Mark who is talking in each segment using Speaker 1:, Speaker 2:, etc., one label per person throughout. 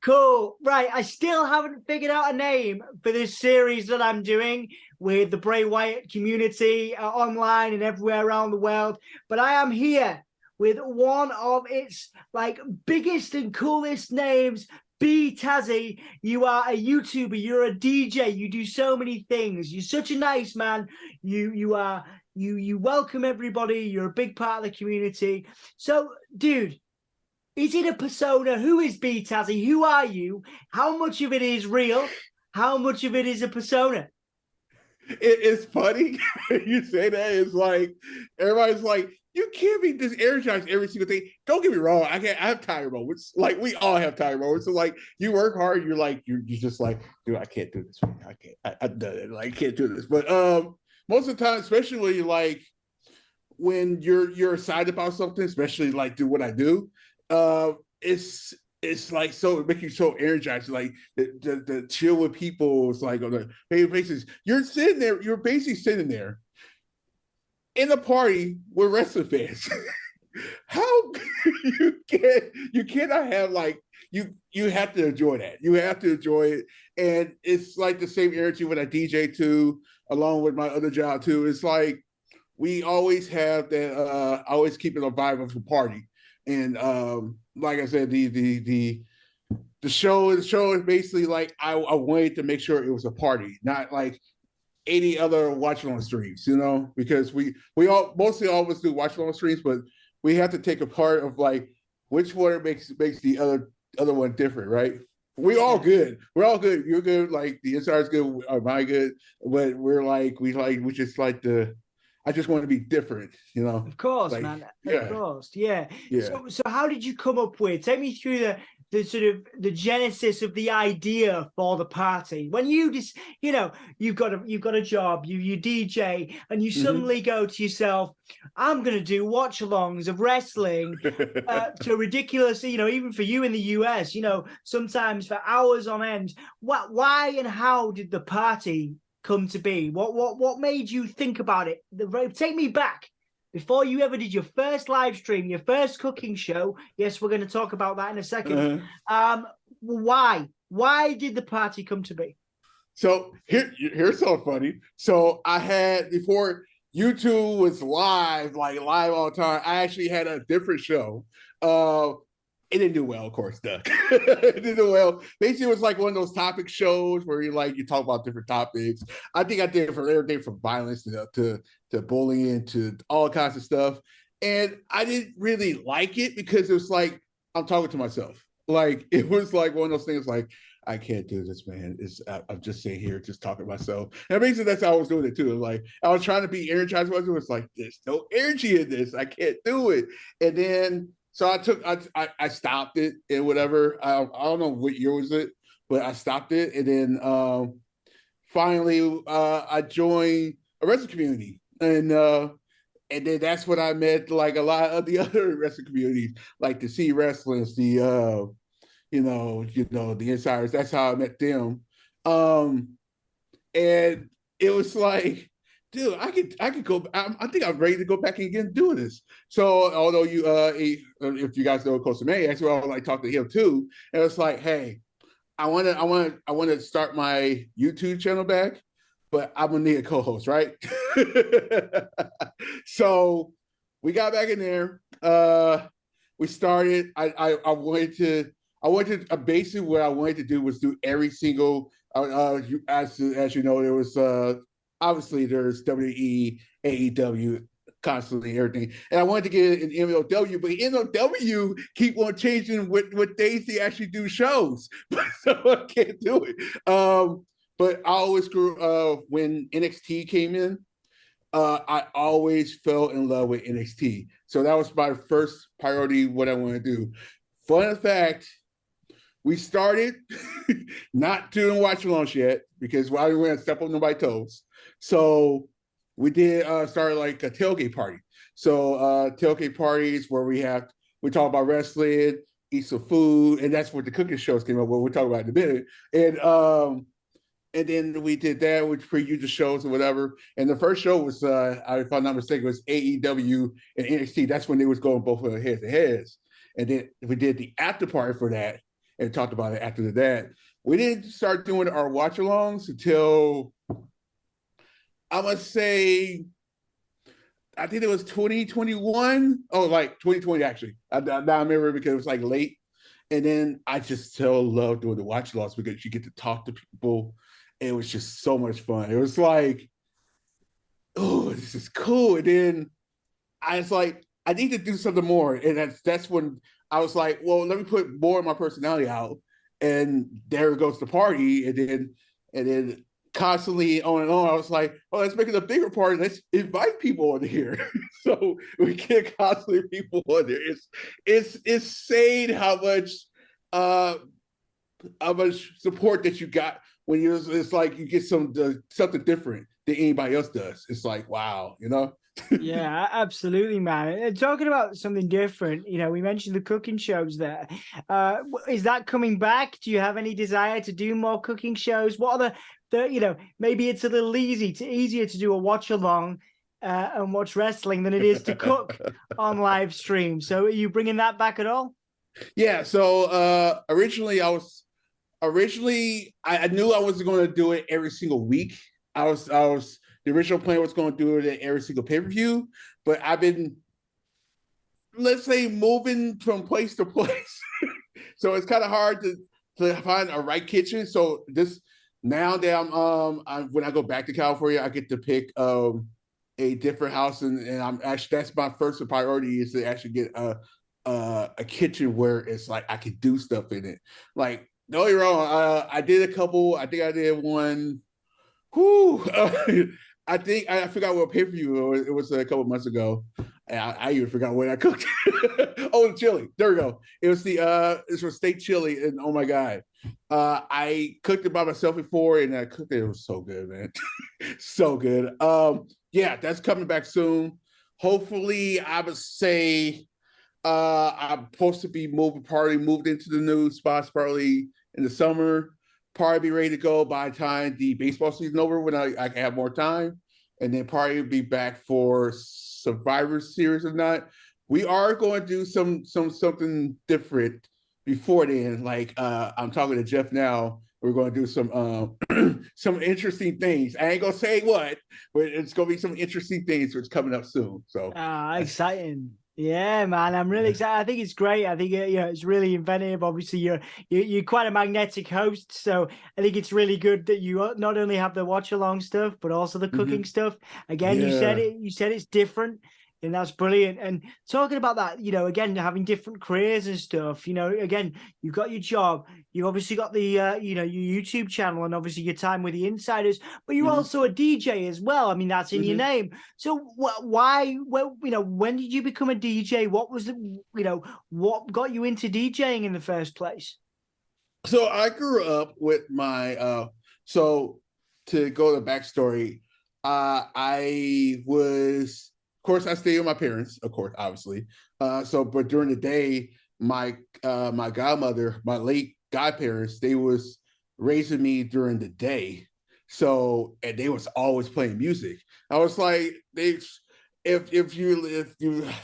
Speaker 1: Cool. Right. I still haven't figured out a name for this series that I'm doing with the Bray Wyatt community online and everywhere around the world. But I am here with one of its like biggest and coolest names, BTazzy. You are a YouTuber. You're a DJ. You do so many things. You're such a nice man. You welcome everybody. You're a big part of the community. So, dude, is it a persona? Who is BTazzy? Who are you? How much of it is real? How much of it is a persona?
Speaker 2: It's funny you say that. It's like everybody's like, you can't be this energized every single thing. Don't get me wrong. I have tired moments. Like we all have tired moments. So like you work hard, you're just like, dude, I can't do this. I can't. I've done it. Like I can't do this. But most of the time, especially like when you're excited about something, especially like do what I do, it's like so it makes you so energized. Like the chill with people. It's like on the daily basis. You're sitting there. You're basically sitting there in a party with wrestling fans. How you cannot have like you have to enjoy that. You have to enjoy it, and it's like the same energy when I DJ too, along with my other job too. It's like we always have that. Always keep it a vibe of a party, and like I said, the show is basically like I wanted to make sure it was a party, not like any other watch along streams, you know, because we all mostly always do watch along streams, but we have to take a part of like which one makes the other one different, right? We all good. We're all good. You're good. Like the insider's good. Am I good? But we just like the. I just want to be different, you know.
Speaker 1: Of course,
Speaker 2: like,
Speaker 1: man.
Speaker 2: Yeah,
Speaker 1: Of course, yeah.
Speaker 2: yeah.
Speaker 1: So how did you come up with? Take me through the sort of the genesis of the idea for the party. When you just, you've got a job, you DJ, and you suddenly go to yourself, I'm gonna do watch-alongs of wrestling to ridiculous, even for you in the US, sometimes for hours on end. Why and how did the party come to be? What made you think about it? Take me back before you ever did your first live stream, your first cooking show. Yes, we're going to talk about that in a second. Why did the party come to be?
Speaker 2: So here's so funny. So I had before YouTube was live all the time. I actually had a different show. It didn't do well, of course, duh. It didn't do well. Basically, it was like one of those topic shows where you talk about different topics. I think I did it for everything from violence to bullying to all kinds of stuff. And I didn't really like it because it was like I'm talking to myself. Like it was like one of those things like I can't do this, man. I'm just sitting here just talking to myself. And basically that's how I was doing it too. Like I was trying to be energized. It was like there's no energy in this. I can't do it. And then so I stopped it and whatever. I don't know what year was it, but I stopped it. And then finally I joined a wrestling community. And then that's when I met like a lot of the other wrestling communities, like the C wrestlers, the the insiders. That's how I met them. And it was like, dude, I could go. I think I'm ready to go back and again doing this. So although if you guys know Costa May, that's where I like talk to him too. And it's like, hey, I want to start my YouTube channel back, but I'm gonna need a co-host, right? So we got back in there. We started. I wanted to basically what I wanted to do was do every single. As you know, there was obviously there's WWE, AEW, constantly everything, and I wanted to get an MLW, but MLW keep on changing what days they actually do shows, so I can't do it. But I always grew when NXT came in. I always fell in love with NXT, so that was my first priority. What I want to do. Fun fact. We started not doing watch alongs yet because I didn't want to step on nobody's toes. So we did start like a tailgate party. So tailgate parties where we talk about wrestling, eat some food, and that's what the cooking shows came up with. We'll talk about in a minute. And then we did that, which previewed the shows or whatever. And the first show was, if I'm not mistaken, was AEW and NXT. That's when they was going both head to heads. And then we did the after party for that. and talked about it after that. We didn't start doing our watch-alongs until I must say, I think it was 2021. Oh, like 2020 actually. Now I remember because it was like late. And then I just still love doing the watch-alongs because you get to talk to people. It was just so much fun. It was like, oh, this is cool. And then I was like, I need to do something more. And that's when I was like, well, let me put more of my personality out. And there goes the party. And then constantly on and on, I was like, oh, let's make it a bigger party. Let's invite people on here. So we get constantly people on there. It's insane how much support that you got when it's like you get something different than anybody else does. It's like, wow, you know?
Speaker 1: Yeah, absolutely, man. And talking about something different, we mentioned the cooking shows there. Is that coming back? Do you have any desire to do more cooking shows? What are maybe it's a little easier to do a watch along and watch wrestling than it is to cook on live stream. So are you bringing that back at all?
Speaker 2: Yeah. So originally I knew I wasn't going to do it every single week. The original plan was going to do it at every single pay-per-view, but I've been, let's say, moving from place to place. So it's kind of hard to find a right kitchen. So now that I'm when I go back to California, I get to pick a different house, and I'm actually, that's my first priority, is to actually get a kitchen where it's like I could do stuff in it. Like, don't get me wrong, I did a couple. I think I did one. Whoo! I think I forgot what pay-per-view it was a couple months ago. I even forgot what I cooked. Oh, the chili. There we go. It was it's for steak chili, and oh my god, I cooked it by myself before, and I cooked it. It was so good, man, so good. Yeah, that's coming back soon. Hopefully, I would say I'm supposed to be moved into the new spots probably in the summer. Probably be ready to go by the time the baseball season over, when I can have more time, and then probably be back for Survivor Series or not. We are going to do something different before then. Like I'm talking to Jeff now. We're going to do some interesting things. I ain't gonna say what, but it's gonna be some interesting things that's coming up soon. So
Speaker 1: Exciting. Yeah, man, I'm really excited. I think it's great. I think it's really inventive. Obviously, you're quite a magnetic host, so I think it's really good that you not only have the watch along stuff, but also the cooking stuff. Again, you said
Speaker 2: yeah.
Speaker 1: it. You said it's different, and that's brilliant. And talking about that, again, having different careers and stuff. Again, you've got your job. You've obviously got the your YouTube channel, and obviously your time with the insiders. But you're also a DJ as well. I mean, that's in your name. So why? Well, when did you become a DJ? What was what got you into DJing in the first place?
Speaker 2: So I grew up with my so to go to the backstory, I was, of course, I stayed with my parents, of course, obviously. But during the day, my godmother, my late godparents, they was raising me during the day. So, and they was always playing music. I was like, if you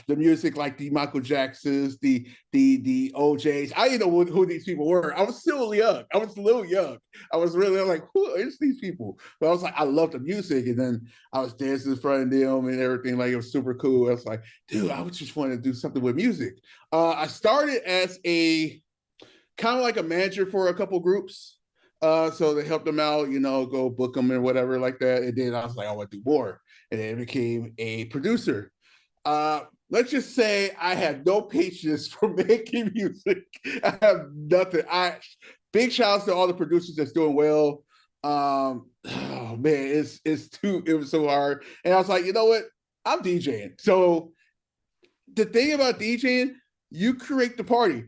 Speaker 2: the music like the Michael Jacksons, the OJs, I didn't know who these people were. I was still young. I was a little young. I was really like, who is these people? But I was like, I love the music, and then I was dancing in front of them and everything. Like, it was super cool. I was like, dude, I would just want to do something with music. I started as a kind of like a manager for a couple groups. So they helped them out, go book them and whatever like that. And then I was like, I want to do more. And then I became a producer. Let's just say I had no patience for making music. I have nothing. Big shout outs to all the producers that's doing well. Oh man, it was so hard. And I was like, you know what? I'm DJing. So the thing about DJing, you create the party.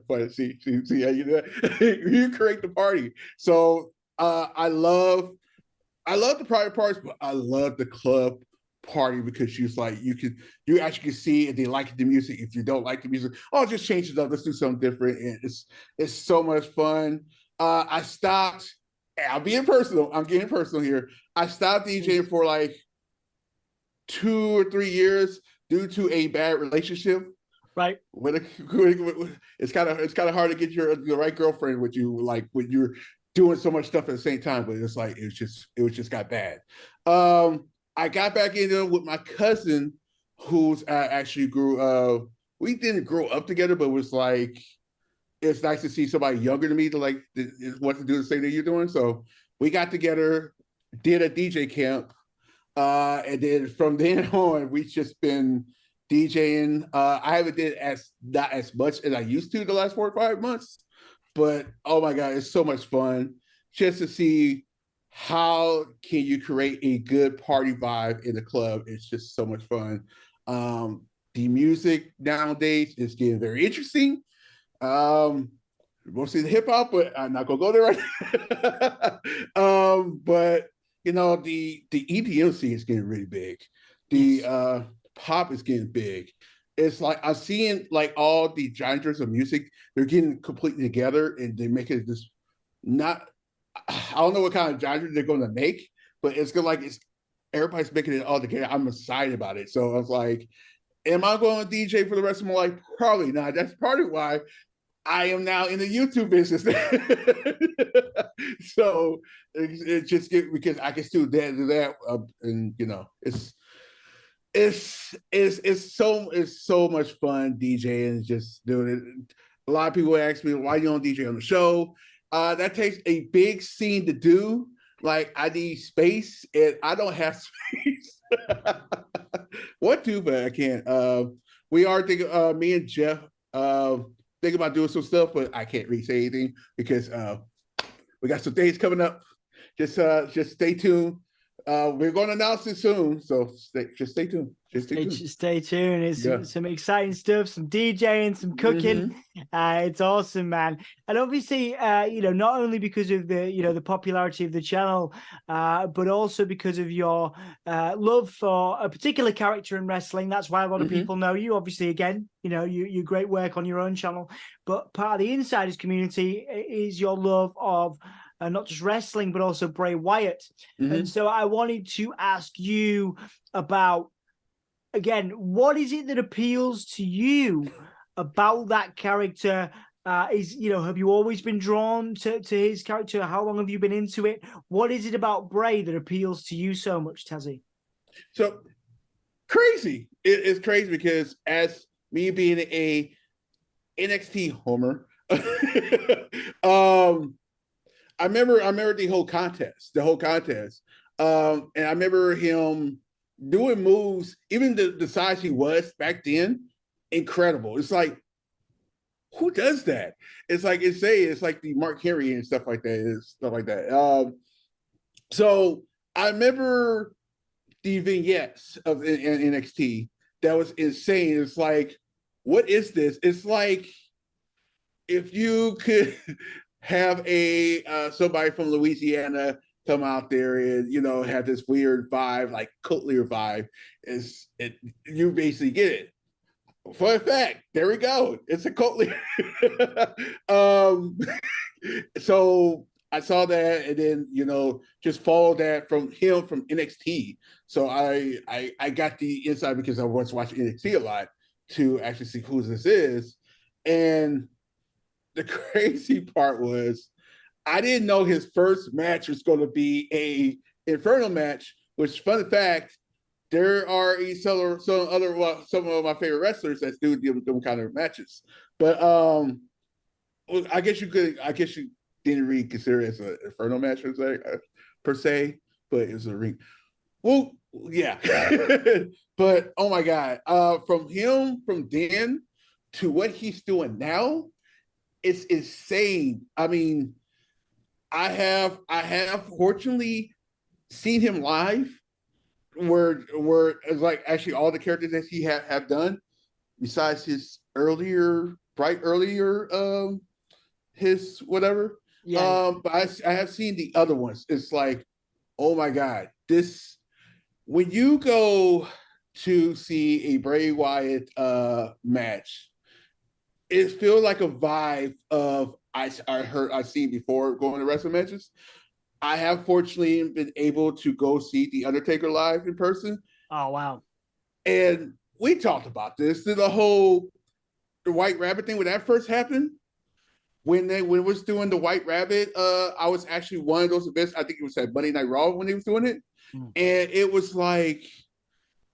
Speaker 2: But see how you do that? You create the party. So I love the private parties, but I love the club party because you actually can see if they like the music. If you don't like the music, oh, just change it up. Let's do something different. And it's so much fun. I stopped. I'm being personal. I'm getting personal here. I stopped DJing for like 2 or 3 years due to a bad relationship.
Speaker 1: Right.
Speaker 2: It's kind of hard to get the right girlfriend with you, like when you're doing so much stuff at the same time. But it's like it was just got bad. I got back into it with my cousin, who's actually grew. We didn't grow up together, but it was like it's nice to see somebody younger than me to like want to do the same thing you're doing. So we got together, did a DJ camp, and then from then on, we've just been DJing. I haven't did as not as much as I used to the last 4 or 5 months, but oh my god, it's so much fun just to see how can you create a good party vibe in the club. It's just so much fun. The music nowadays is getting very interesting. Mostly the hip hop, but I'm not gonna go there right now. But you know, the EDM scene is getting really big. The pop is getting big. It's like I'm seeing like all the genres of music, they're getting completely together and they make it this not I don't know what kind of genre they're gonna make, but it's good like it's everybody's making it all together. I'm excited about it. So I was like, am I going to DJ for the rest of my life? Probably not. That's part of why I am now in the YouTube business. So it just get because I can still that and you know it's so much fun DJing, just doing it. A lot of people ask me why you don't DJ on the show. That takes a big scene to do. Like I need space, and I don't have space. What to, but I can't. We are thinking. Me and Jeff thinking about doing some stuff, but I can't really say anything because we got some days coming up. Just stay tuned. We're going to announce it soon, so just stay tuned. Just stay tuned.
Speaker 1: Stay tuned. It's some exciting stuff, some DJing, some cooking. It's awesome, man. And obviously, you know, not only because of the popularity of the channel, but also because of your love for a particular character in wrestling. That's why a lot of people know you. Obviously, again, you know, you great work on your own channel, but part of the insiders community is your love of not just wrestling, but also Bray Wyatt. And so I wanted to ask you about, again, what is it that appeals to you about that character? Have you always been drawn to his character? How long have you been into it? What is it about Bray that appeals to you so much, Tazzy?
Speaker 2: So crazy. It's crazy because as me being a NXT homer, I remember the whole contest, and I remember him doing moves, even the size he was back then, incredible. It's like, who does that? It's like it's like the Mark Henry and stuff like that. So I remember the vignettes of in NXT that was insane. It's like, what is this? It's like if you could have a somebody from Louisiana come out there and have this weird vibe, like Cutler vibe. You basically get it. Fun fact, there we go. It's a Cutler. So I saw that, and then just followed that from him from NXT. So I got the insight because I was watching NXT a lot to actually see who this is. And the crazy part was I didn't know his first match was going to be a Inferno match, which, fun fact, there are some of my favorite wrestlers that do them kind of matches. But I guess you didn't really consider it as an Inferno match per se, but it was a ring. Well, yeah. But oh my God, from then to what he's doing now, it's insane. I mean, I have fortunately seen him live where it's like actually all the characters that he have done besides his earlier his whatever. But I have seen the other ones. It's like, oh my God, this when you go to see a Bray Wyatt match, it feels like a vibe of I've seen before going to wrestling matches. I have fortunately been able to go see the Undertaker live in person.
Speaker 1: Oh wow!
Speaker 2: And we talked about this. The whole the White Rabbit thing when that first happened, when it was doing the White Rabbit, I was actually one of those events. I think it was at Monday Night Raw when they was doing it, and it was like,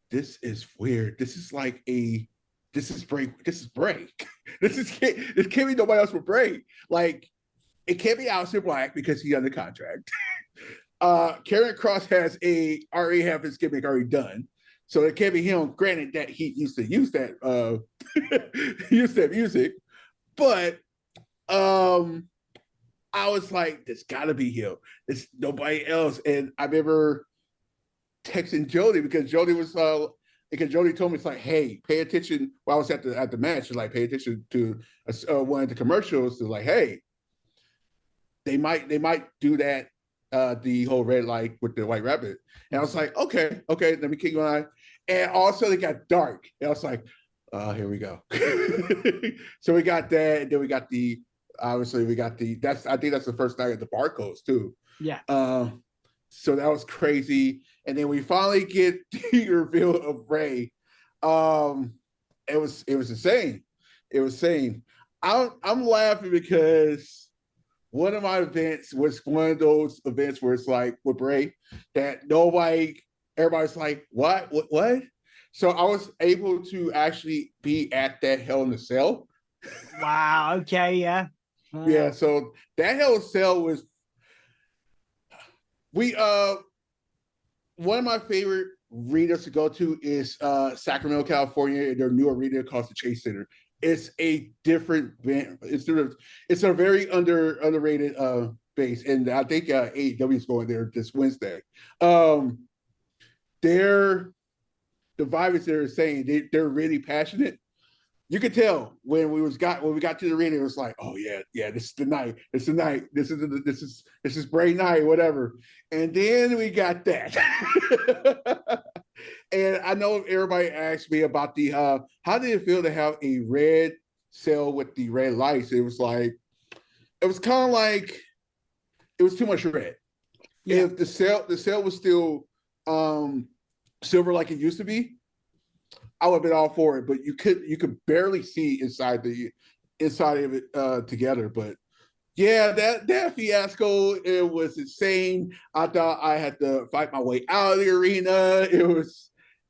Speaker 2: this is weird. This is like this is Bray. This is Bray. This can't be nobody else but Bray. Like, it can't be Aleister Black because he's under contract. Karrion Kross already have his gimmick already done. So it can't be him. Granted that he used to use that use that music, but I was like, there's gotta be him. It's nobody else. And I remember texting Jody because Jody told me, it's like, hey, pay attention. While I was at the match, like, pay attention to one of the commercials. To like, hey, they might do that, the whole red light with the White Rabbit. And I was like, okay, let me keep going. And also they got dark. And I was like, here we go. So we got that, and then we got I think that's the first night at the Barcodes too.
Speaker 1: Yeah.
Speaker 2: So that was crazy. And then we finally get the reveal of Ray. It was insane. It was insane. I'm laughing because one of my events was one of those events where it's like with Bray that everybody's like, what? So I was able to actually be at that Hell in a Cell.
Speaker 1: Wow. Okay. Yeah. Wow.
Speaker 2: Yeah. So that Hell in a Cell was one of my favorite arenas to go to is Sacramento, California, and their new arena called the Chase Center. It's a different band. It's a very underrated base, and I think AEW is going there this Wednesday. The vibe is they're saying they're really passionate. You could tell when we got to the arena, it was like, oh yeah, this is the night. This is Bray night, whatever. And then we got that. And I know everybody asked me about the how did it feel to have a red cell with the red lights? It was kind of like it was too much red. Yeah. If the cell was still silver like it used to be, I would have been all for it. But you could barely see inside of it together. But yeah, that fiasco, it was insane. I thought I had to fight my way out of the arena.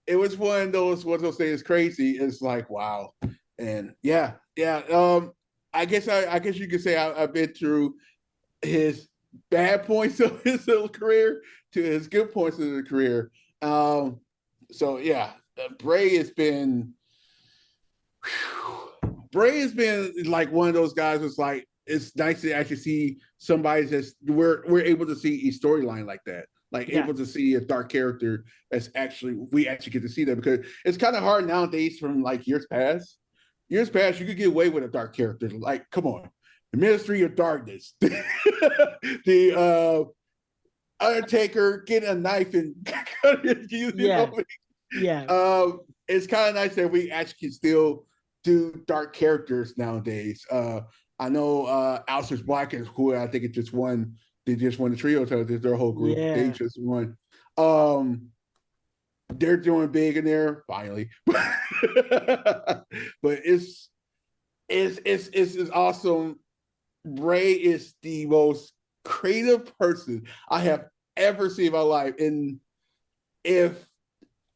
Speaker 2: It was one of those things crazy. It's like, wow. And yeah. I guess you could say I've been through his bad points of his career to his good points of the career. So yeah, Bray has been like one of those guys who's like, it's nice to actually see somebody that's we're able to see a storyline like that. Like, able to see a dark character we actually get to see that, because it's kind of hard nowadays from like years past. Years past, you could get away with a dark character. Like, come on, the Ministry of Darkness, the Undertaker getting a knife and it's kind of nice that we actually can still do dark characters nowadays. I know Aleister Black is who I think just won the trio title. Their whole group. Yeah. They just won. They're doing big in there finally. But it's awesome. Bray is the most creative person I have ever seen in my life. And if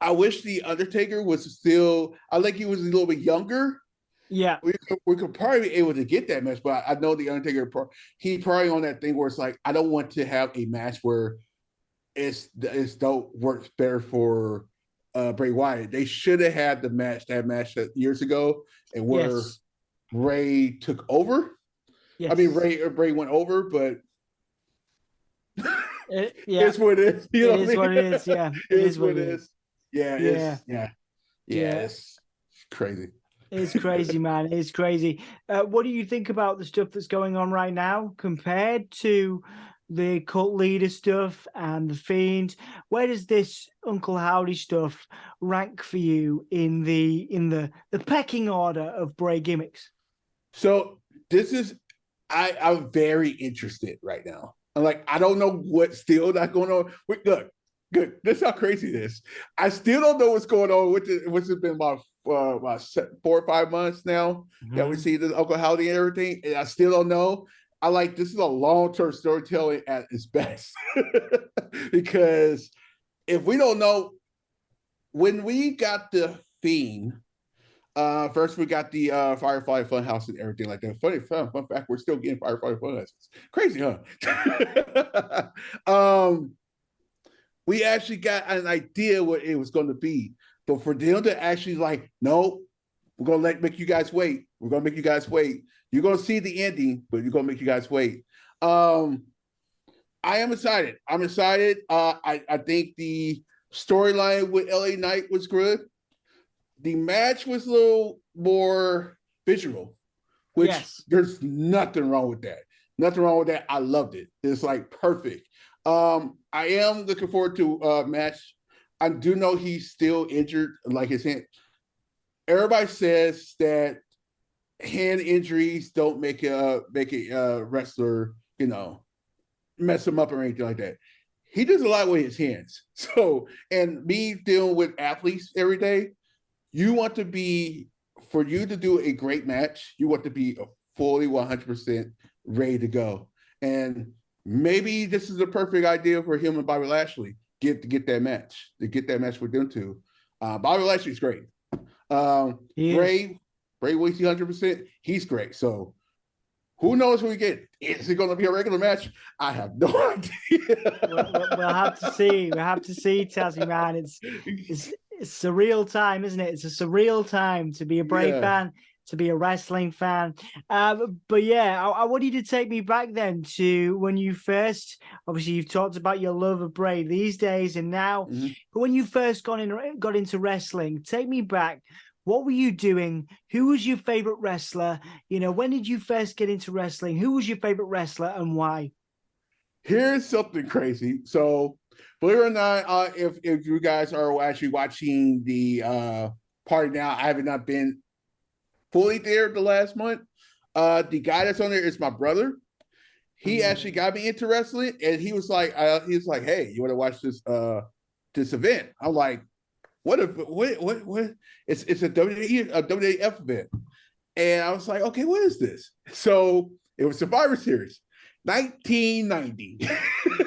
Speaker 2: I wish the Undertaker was still, I think he was a little bit younger.
Speaker 1: Yeah,
Speaker 2: we could probably be able to get that match, but I know the Undertaker, he probably on that thing where it's like, I don't want to have a match where it's don't work better for Bray Wyatt. They should have had that match years ago, and where Ray took over. Yes. I mean, Bray went over, but it's what it is. You know what it is. Yeah, it is what it is. Yeah. It's crazy.
Speaker 1: It's crazy, man. It's crazy. What do you think about the stuff that's going on right now compared to the cult leader stuff and the Fiend? Where does this Uncle Howdy stuff rank for you in the pecking order of Bray gimmicks?
Speaker 2: So this is, I'm very interested right now. I'm like, I don't know what's still not going on. Look, good. This is how crazy it is. I still don't know what's going on with what's been about about 4 or 5 months now that we see the Uncle Howdy and everything, and I still don't know. I like this is a long-term storytelling at its best because if we don't know when we got the Fiend, first we got the Firefly Funhouse and everything like that. Fun fact, we're still getting Firefly Funhouse. Crazy, huh? We actually got an idea what it was going to be, but for them to actually like, no, we're gonna make you guys wait. We're gonna make you guys wait. You're gonna see the ending, but you're gonna make you guys wait. I am excited. I'm excited. I think the storyline with LA Knight was good. The match was a little more visual, which there's nothing wrong with that. Nothing wrong with that. I loved it. It's like perfect. I am looking forward to a match. I do know he's still injured, like his hand. Everybody says that hand injuries don't make a wrestler, mess him up or anything like that. He does a lot with his hands. So, and me dealing with athletes every day, for you to do a great match, you want to be fully 100% ready to go. And maybe this is the perfect idea for him and Bobby Lashley to get that match with them two. Bobby Lashley's great. Bray Wyatt 100%. He's great. So who knows who we get? Is it going to be a regular match? I have no idea.
Speaker 1: We'll have to see. We'll have to see, Tazzy, man. It's surreal time, isn't it? It's a surreal time to be a Bray fan, to be a wrestling fan. But yeah, I want you to take me back then to when you first, obviously you've talked about your love of Bray these days and now, but when you first got into wrestling, take me back. What were you doing? Who was your favorite wrestler? When did you first get into wrestling? Who was your favorite wrestler and why?
Speaker 2: Here's something crazy. So, believe it or not, if you guys are actually watching the party now, I have not been fully there the last month. The guy that's on there is my brother. He actually got me into wrestling, and he was like, "Hey, you want to watch this event?" I'm like, What? It's a WWF event, and I was like, okay, what is this? So it was Survivor Series, 1990.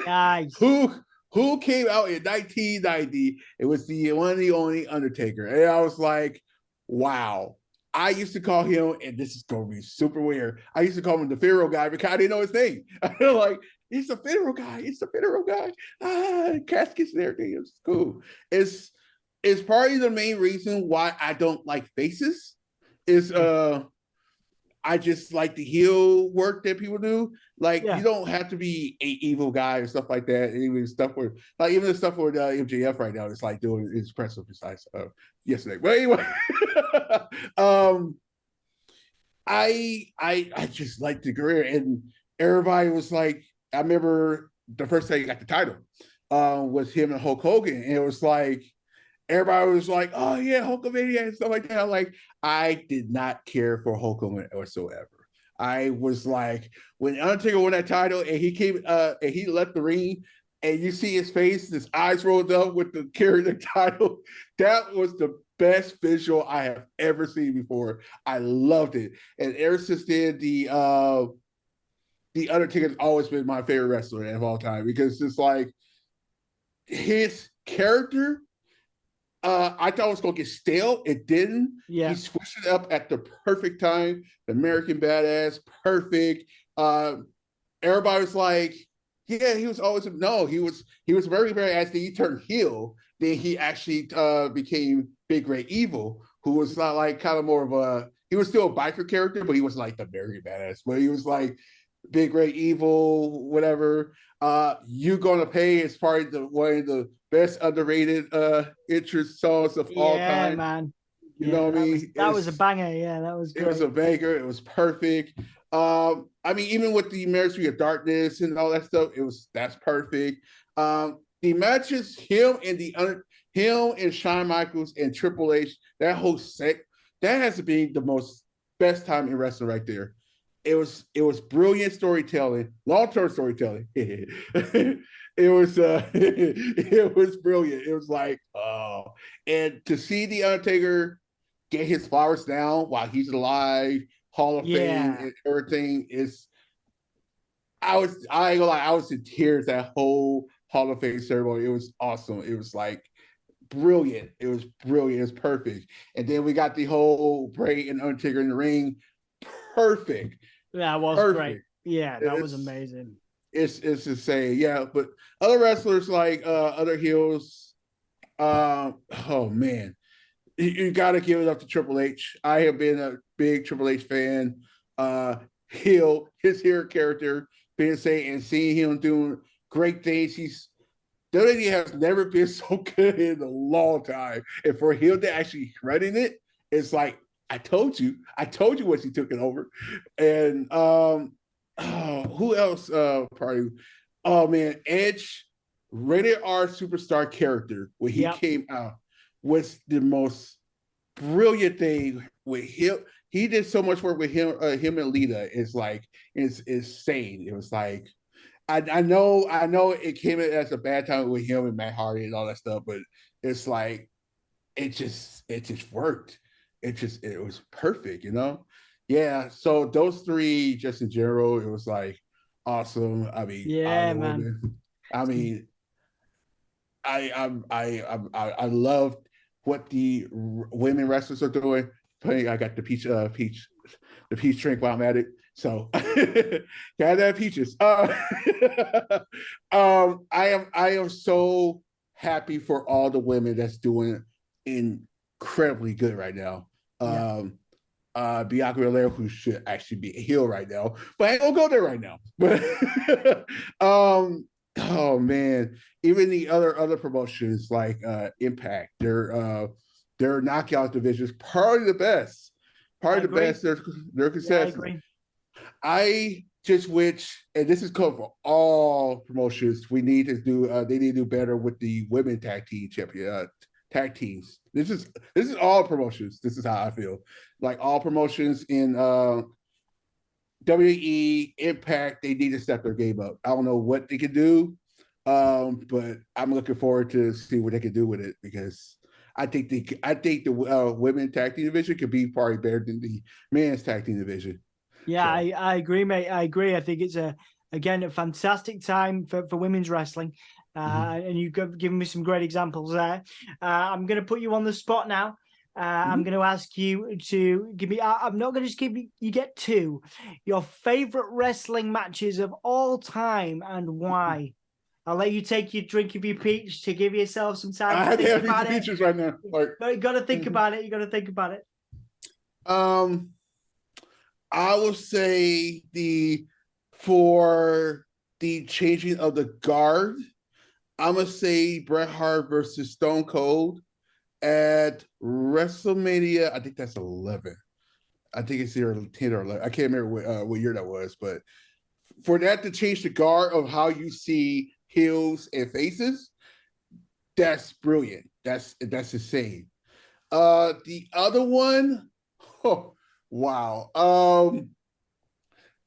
Speaker 1: Nice.
Speaker 2: Who came out in 1990? It was the one and the only Undertaker, and I was like, wow. I used to call him, and this is gonna be super weird. I used to call him the Pharaoh guy because I didn't know his name. I was like, he's the Pharaoh guy. It's the Pharaoh guy. Caskets and everything. It's cool. It's probably the main reason why I don't like faces. Is I just like the heel work that people do. Like you don't have to be an evil guy or stuff like that. Even stuff where, like even the stuff with MJF right now, it's like doing is impressive besides yesterday. But anyway, I just like the career, and everybody was like, I remember the first time he got the title was him and Hulk Hogan, and it was like. Everybody was like, "Oh yeah, Hulkamania" and stuff like that. Like, I did not care for Hulk Hogan whatsoever. I was like, when Undertaker won that title and he came and he left the ring, and you see his face, his eyes rolled up with the carrying the title. That was the best visual I have ever seen before. I loved it, and ever since then, the Undertaker has always been my favorite wrestler of all time because it's like his character. I thought it was going to get stale. It didn't.
Speaker 1: Yeah.
Speaker 2: He switched it up at the perfect time. The American Badass, perfect. Everybody was like, yeah, he was always, no, he was very, very, as he turned heel, then he actually became Big Ray Evil, who was not like kind of more of he was still a biker character, but he was like the American Badass. But he was like Big Ray Evil, whatever. You Gonna Pay is probably one of the best underrated interest songs of all time.
Speaker 1: Yeah, man.
Speaker 2: You know what I mean?
Speaker 1: That was a banger. Yeah, that was great.
Speaker 2: It was a banger. It was perfect. I mean, even with the Ministry of Darkness and all that stuff, that's perfect. The matches, him and Shawn Michaels and Triple H, that whole set, that has to be the most best time in wrestling right there. It was brilliant storytelling, long-term storytelling. It was it was brilliant. It was like, oh, and to see the Undertaker get his flowers down while he's alive, Hall of Fame
Speaker 1: Yeah.
Speaker 2: and everything is. I ain't gonna lie, I was in tears that whole Hall of Fame ceremony. It was awesome. It was like brilliant. It was brilliant. It was perfect. And then we got the whole Bray and Undertaker in the ring. Perfect.
Speaker 1: That was great.
Speaker 2: Perfect.
Speaker 1: Yeah, that was
Speaker 2: It's
Speaker 1: amazing.
Speaker 2: it's insane. Yeah, but other wrestlers like other heels, oh man, you gotta give it up to Triple H. I have been a big Triple H fan. His hero character, being saying and seeing him doing great things. WWE has never been so good in a long time. And for him to actually running it, it's like, I told you once he took it over. And who else probably, oh man, Edge, rated R superstar character when he came out was the most brilliant thing with him. He did so much work with him and Lita. It's like it's insane. It was like I know it came in as a bad time with him and Matt Hardy and all that stuff, but it's like it just worked. It was perfect, you know? Yeah. So those three, just in general, it was like awesome. I mean,
Speaker 1: yeah, man.
Speaker 2: women. I mean, I loved what the women wrestlers are doing. I got the peach drink while I'm at it. So got that peaches. I am so happy for all the women that's doing incredibly good right now. Bianca Belair, who should actually be a heel right now, but I ain't gonna go there right now. But oh man, even the other promotions like Impact, their knockout divisions, probably the best. Probably the best. They're consistent.
Speaker 1: Yeah,
Speaker 2: I just wish, and this is covered for all promotions. We need to do. They need to do better with the women tag team champion tag teams. This is all promotions. This is how I feel. Like all promotions in WWE, Impact, they need to step their game up. I don't know what they can do, but I'm looking forward to see what they can do with it because I think the women tag team division could be probably better than the men's tag team division.
Speaker 1: Yeah, so. I agree, mate. I agree. I think it's a fantastic time for women's wrestling. And you've given me some great examples there. I'm going to put you on the spot now. I'm going to ask you to give me. I'm not going to just give you. You get two. Your favorite wrestling matches of all time and why. I'll let you take your drink of your peach to give yourself some time.
Speaker 2: I have these peaches right now. Like,
Speaker 1: you got to think about it. You got to think about it.
Speaker 2: I would say for the changing of the guard, I'm gonna say Bret Hart versus Stone Cold at WrestleMania. I think that's 11. I think it's either 10 or 11. I can't remember what year that was, but for that to change the guard of how you see heels and faces, that's brilliant. That's insane. The other one, oh, wow.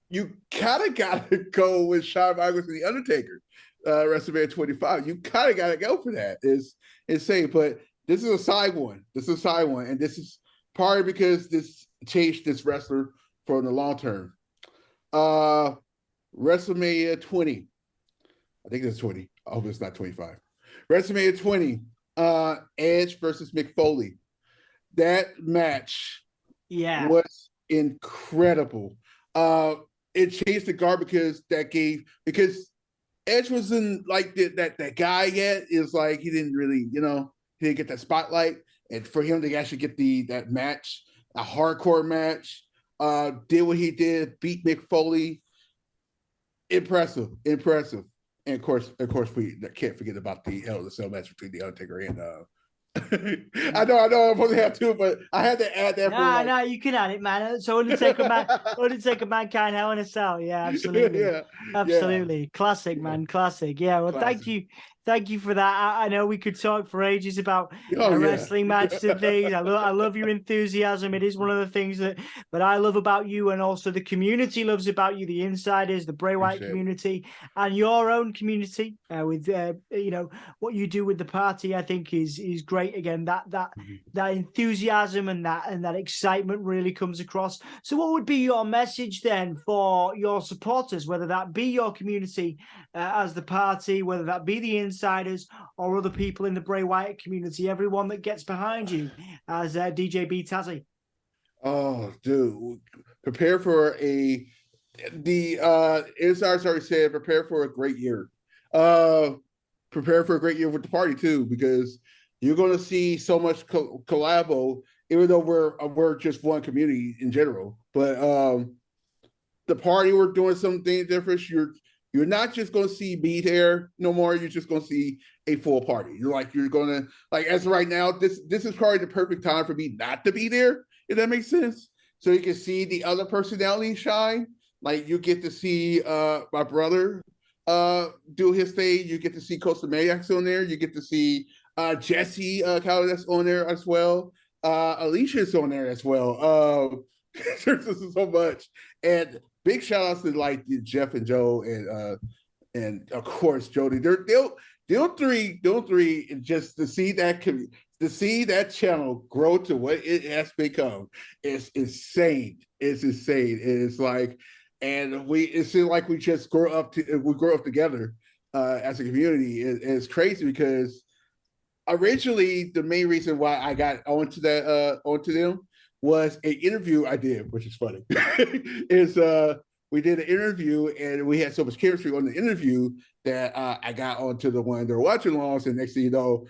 Speaker 2: You kind of got to go with Shawn Michaels and The Undertaker, WrestleMania 25. You kind of got to go for that. It's insane, but this is a side one. And this is partly because this changed this wrestler for the long term. WrestleMania 20. I think it's 20. I hope it's not 25. WrestleMania 20. Edge versus Mick Foley. That match was incredible. It changed the guard because Edge wasn't like that guy yet. Is like he didn't really, he didn't get that spotlight. And for him to actually get that match, a hardcore match, did what he did, beat Mick Foley. Impressive. And of course, we can't forget about the Hell in a Cell match between the Undertaker and I know I'm supposed to have two, but I had to add that.
Speaker 1: No, you can add it, man. So Undertaker Mankind, Hell in a Cell. Yeah, absolutely. Absolutely. Classic, man. Classic. Yeah. Well, thank you Thank you for that. I know we could talk for ages about
Speaker 2: Oh yeah.
Speaker 1: wrestling matches and things. I love your enthusiasm. It is one of the things that I love about you, and also the community loves about you. The insiders, the Bray Wyatt
Speaker 2: Appreciate it.
Speaker 1: community, and your own community with what you do with the party. I think is great. Again, that enthusiasm and that excitement really comes across. So, what would be your message then for your supporters, whether that be your community as the party, whether that be the insiders or other people in the Bray Wyatt community, everyone that gets behind you as DJ BTazzy?
Speaker 2: Oh, dude, prepare for the insiders already said prepare for a great year. Uh, Prepare for a great year with the party too, because you're going to see so much collabo. Even though we're just one community in general, but the party we're doing something different. You're not just going to see me there no more. You're just going to see a full party. You're going to like as of right now. This is probably the perfect time for me not to be there. If that makes sense. So you can see the other personalities shine. Like you get to see my brother do his thing. You get to see Costa Maniacs on there. You get to see Jesse that's on there as well. Alicia's on there as well. There's so much. And big shout outs to like Jeff and Joe and of course Jody. They'll three and just to see that channel grow to what it has become is insane. It's insane. It's like and it seems like we grow up together as a community. It's crazy because originally the main reason why I got onto them was an interview I did, which is funny. is We did an interview and we had so much chemistry on the interview that I got onto the one they're watching alongs, and next thing you know,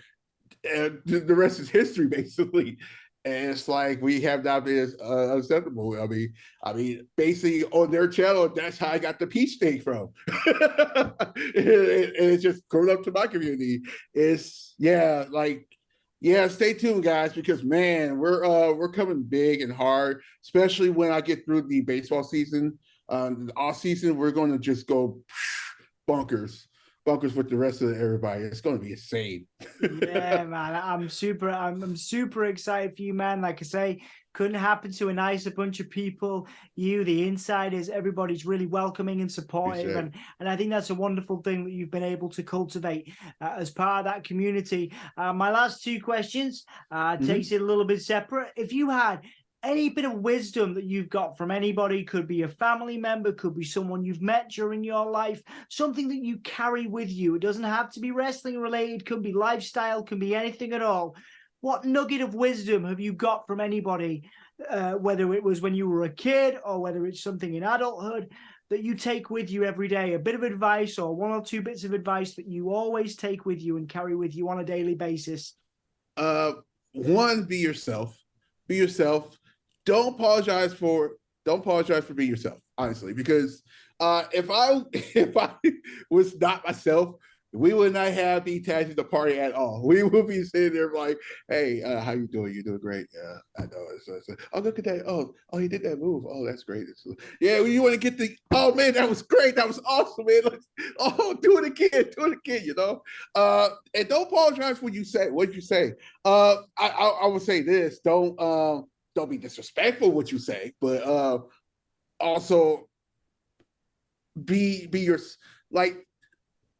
Speaker 2: the rest is history basically. And it's like we have not been acceptable. I mean, basically on their channel, that's how I got the peach steak from. And it's just grown up to my community. It's yeah, stay tuned, guys, because man, we're coming big and hard, especially when I get through the baseball season. The off season, we're going to just go bonkers, bonkers with the rest of everybody. It's going to be insane.
Speaker 1: Yeah, man, I'm super excited for you, man. Like I say, couldn't happen to a nicer bunch of people. You, the insiders, everybody's really welcoming and supportive, and I think that's a wonderful thing that you've been able to cultivate as part of that community. My last two questions takes it a little bit separate. If you had any bit of wisdom that you've got from anybody, could be a family member, could be someone you've met during your life, something that you carry with you. It doesn't have to be wrestling related, could be lifestyle, could be anything at all. What nugget of wisdom have you got from anybody, whether it was when you were a kid or whether it's something in adulthood that you take with you every day? A bit of advice or one or two bits of advice that you always take with you and carry with you on a daily basis?
Speaker 2: One, be yourself. Be yourself. Don't apologize for being yourself, honestly, because if I was not myself, we would not have BTazzy the party at all. We would be sitting there like, hey, how you doing? You doing great? Yeah, I know. Oh, look at that. Oh, he did that move. Oh, that's great. Yeah, you want to get oh man, that was great. That was awesome, man. Do it again. Do it again, you know? And don't apologize for what you say. I would say this, don't be disrespectful what you say, but also be your like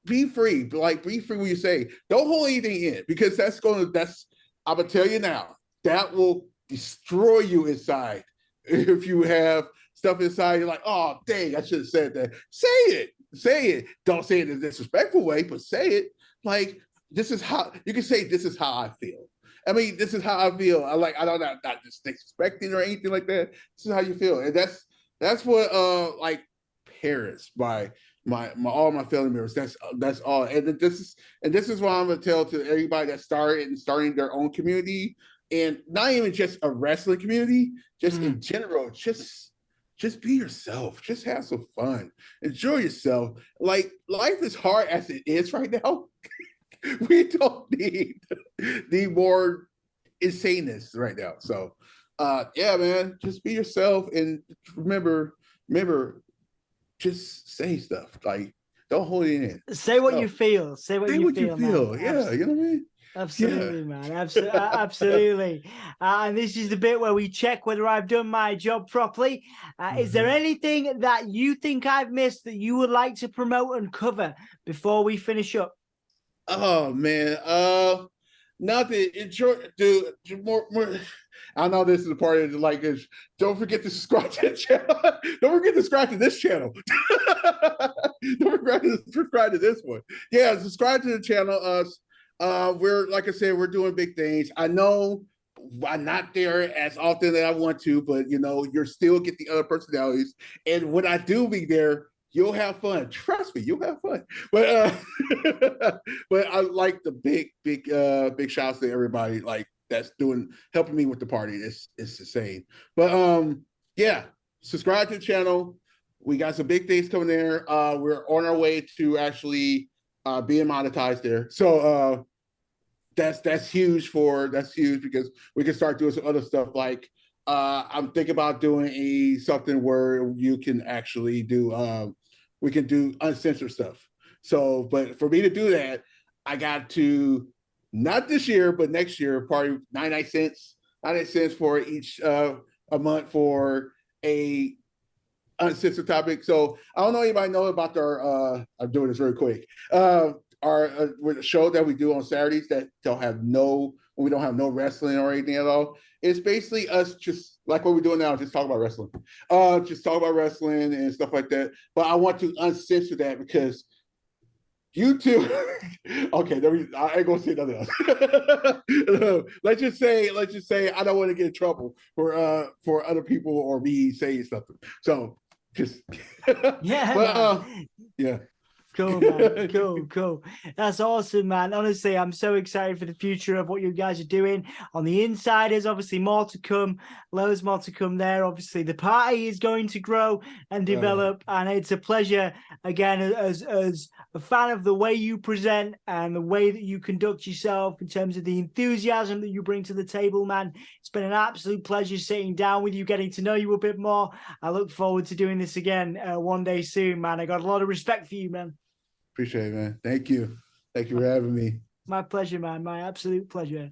Speaker 2: be free. Like be free when you say. Don't hold anything in because I'm gonna tell you now, that will destroy you inside. If you have stuff inside, you're like, oh dang, I should have said that. Say it. Say it. Don't say it in a disrespectful way, but say it. Like this is how you can say this is how I feel. I mean, this is how I feel. I don't know, not just expecting or anything like that. This is how you feel, and that's what like parents, my all my family members. That's all, and this is what I'm gonna tell to everybody that starting their own community, and not even just a wrestling community, just in general. Just be yourself. Just have some fun. Enjoy yourself. Like life is hard as it is right now. We don't need more insaneness right now. So yeah, man, just be yourself and remember, just say stuff. Like Don't hold it in.
Speaker 1: Say what you
Speaker 2: Go.
Speaker 1: feel. Say what
Speaker 2: Say
Speaker 1: you
Speaker 2: what you
Speaker 1: feel, man.
Speaker 2: feel. Yeah, you know what I mean?
Speaker 1: Absolutely,
Speaker 2: Yeah.
Speaker 1: man. Absolutely. And this is the bit where we check whether I've done my job properly. Is there anything that you think I've missed that you would like to promote and cover before we finish up?
Speaker 2: Oh man. Nothing. Dude, more. I know this is a part of the like is don't forget to subscribe to the channel. Don't forget to subscribe to this channel. Don't forget to subscribe to this one. Yeah, subscribe to the channel. We're like I said, we're doing big things. I know I'm not there as often as I want to, but you know, you're still get the other personalities. And when I do be there, you'll have fun. Trust me, you'll have fun. But but I like the big shouts to everybody like that's helping me with the party. It's the same. But yeah, subscribe to the channel. We got some big things coming there. We're on our way to actually being monetized there. So that's huge because we can start doing some other stuff like I'm thinking about doing something where you can actually do we can do uncensored stuff. So, but for me to do that, I got to not this year, but next year, probably 99 cents for each a month for a uncensored topic. So I don't know if anybody know about our I'm doing this very quick. Our show that we do on Saturdays that we don't have no wrestling or anything at all. It's basically us just like what we're doing now, just talk about wrestling. Just talk about wrestling and stuff like that. But I want to uncensor that because YouTube. Okay, I ain't gonna say nothing else. Let's just say I don't want to get in trouble for other people or me saying something. So just
Speaker 1: Yeah,
Speaker 2: but
Speaker 1: man.
Speaker 2: yeah.
Speaker 1: Cool, man. Cool. That's awesome, man. Honestly, I'm so excited for the future of what you guys are doing on the Insiders. Obviously, more to come, loads more to come there. Obviously, the party is going to grow and develop, and it's a pleasure again as a fan of the way you present and the way that you conduct yourself in terms of the enthusiasm that you bring to the table, man. It's been an absolute pleasure sitting down with you, getting to know you a bit more. I look forward to doing this again one day soon, man. I got a lot of respect for you, man.
Speaker 2: Appreciate it, man. Thank you. Thank you for having me.
Speaker 1: My pleasure, man. My absolute pleasure.